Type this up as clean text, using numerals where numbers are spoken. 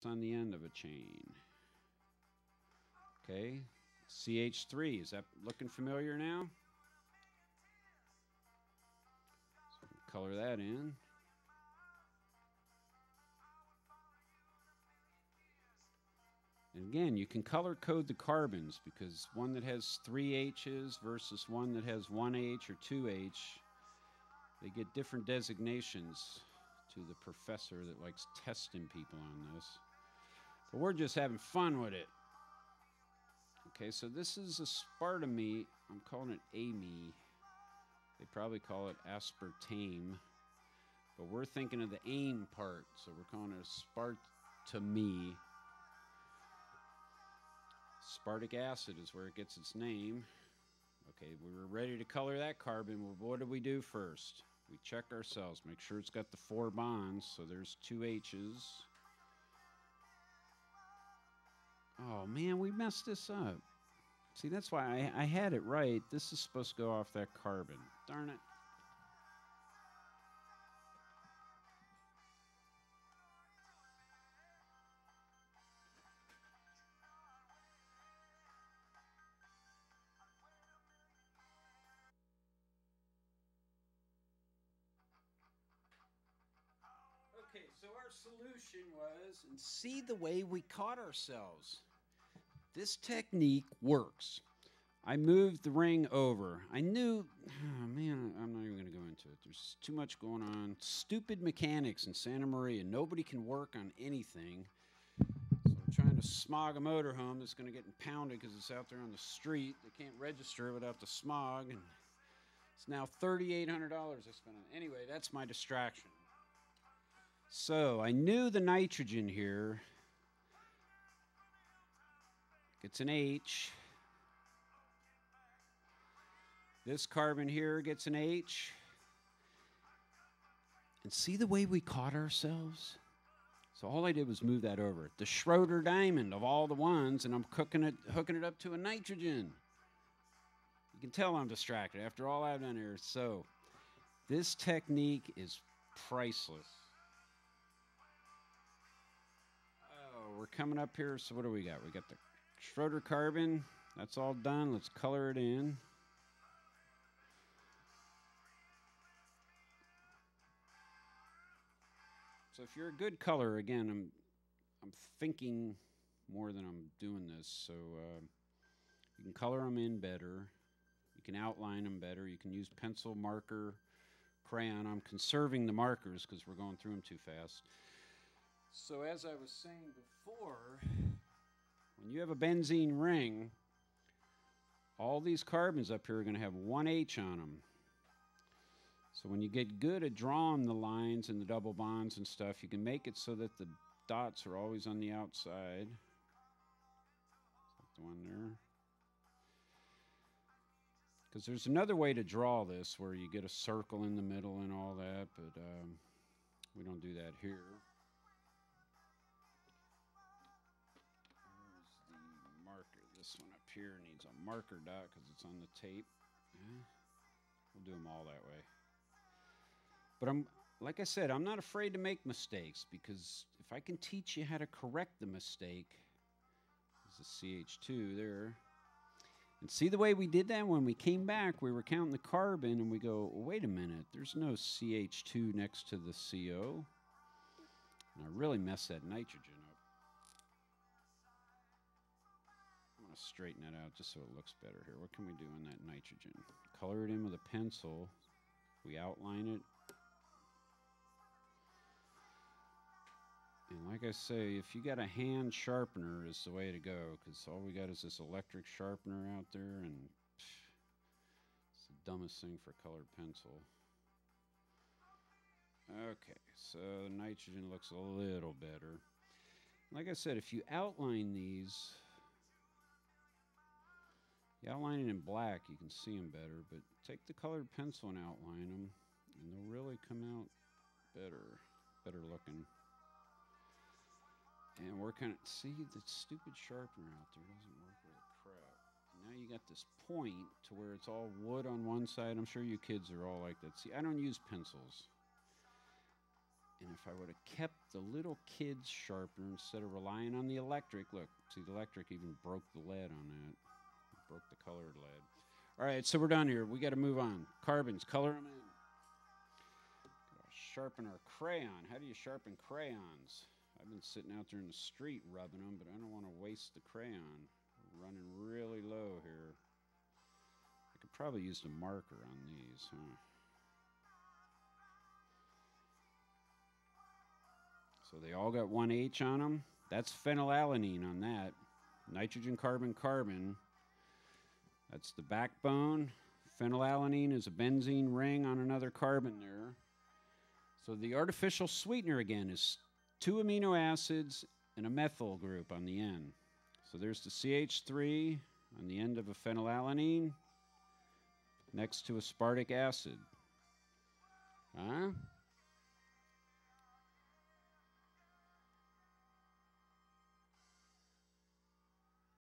on the end of a chain. Okay, CH3, is that looking familiar now? So color that in. And again, you can color code the carbons because one that has 3 H's versus one that has 1 H or 2 H, they get different designations to the professor that likes testing people on this. But we're just having fun with it. Okay, so this is Aspartame. I'm calling it AME. They probably call it aspartame. But we're thinking of the AIM part, so we're calling it Aspartame. Aspartic acid is where it gets its name. Okay, we were ready to color that carbon. Well, what do we do first? We check ourselves, make sure it's got the 4 bonds, so there's 2 H's. Oh man, we messed this up. See, that's why I had it right. This is supposed to go off that carbon. Darn it. Okay, so our solution was, and see the way we caught ourselves. This technique works. I moved the ring over. I knew, oh man, I'm not even going to go into it. There's too much going on. Stupid mechanics in Santa Maria. Nobody can work on anything. So I'm trying to smog a motorhome that's going to get impounded because it's out there on the street. They can't register without the smog. And it's now $3,800 I spent on it. Anyway, that's my distraction. So I knew the nitrogen here gets an H. This carbon here gets an H. And see the way we caught ourselves? So all I did was move that over. The Schroeder diamond of all the ones, and I'm hooking it up to a nitrogen. You can tell I'm distracted after all I've done here. So this technique is priceless. We're coming up here, so what do we got? We got the Schroeder carbon. That's all done. Let's color it in. So if you're a good color, again, I'm thinking more than I'm doing this, so you can color them in better. You can outline them better. You can use pencil, marker, crayon. I'm conserving the markers because we're going through them too fast. So as I was saying before, when you have a benzene ring, all these carbons up here are going to have 1 H on them. So when you get good at drawing the lines and the double bonds and stuff, you can make it so that the dots are always on the outside. Like the one there. Because there's another way to draw this where you get a circle in the middle and all that, but we don't do that here. Marker. This one up here needs a marker dot because it's on the tape. We'll do them all that way. But like I said, I'm not afraid to make mistakes because if I can teach you how to correct the mistake, there's a CH2 there. And see the way we did that? When we came back, we were counting the carbon and we go, well, wait a minute, there's no CH2 next to the CO. And I really messed that nitrogen up. I'm going to straighten that out just so it looks better here. What can we do on that nitrogen? Color it in with a pencil. We outline it. And like I say, if you got a hand sharpener, is the way to go, because all we got is this electric sharpener out there, and it's the dumbest thing for colored pencil. Okay, so the nitrogen looks a little better. Like I said, if you outline these, you outline it in black, you can see them better, but take the colored pencil and outline them, and they'll really come out better looking. And we're kind of, see, the stupid sharpener out there doesn't work with a crap. Now you got this point to where it's all wood on one side. I'm sure you kids are all like that. See, I don't use pencils. And if I would have kept a little kid's sharpener instead of relying on the electric. Look, see, the electric even broke the lead on that. Broke the colored lead. All right, so we're done here. We got to move on. Carbons, color them in. Sharpen our crayon. How do you sharpen crayons? I've been sitting out there in the street rubbing them, but I don't want to waste the crayon. We're running really low here. I could probably use a marker on these, huh? So they all got one H on them. That's phenylalanine on that. Nitrogen, carbon, carbon. That's the backbone. Phenylalanine is a benzene ring on another carbon there. So the artificial sweetener again is 2 amino acids and a methyl group on the end. So there's the CH3 on the end of a phenylalanine next to aspartic acid. Huh?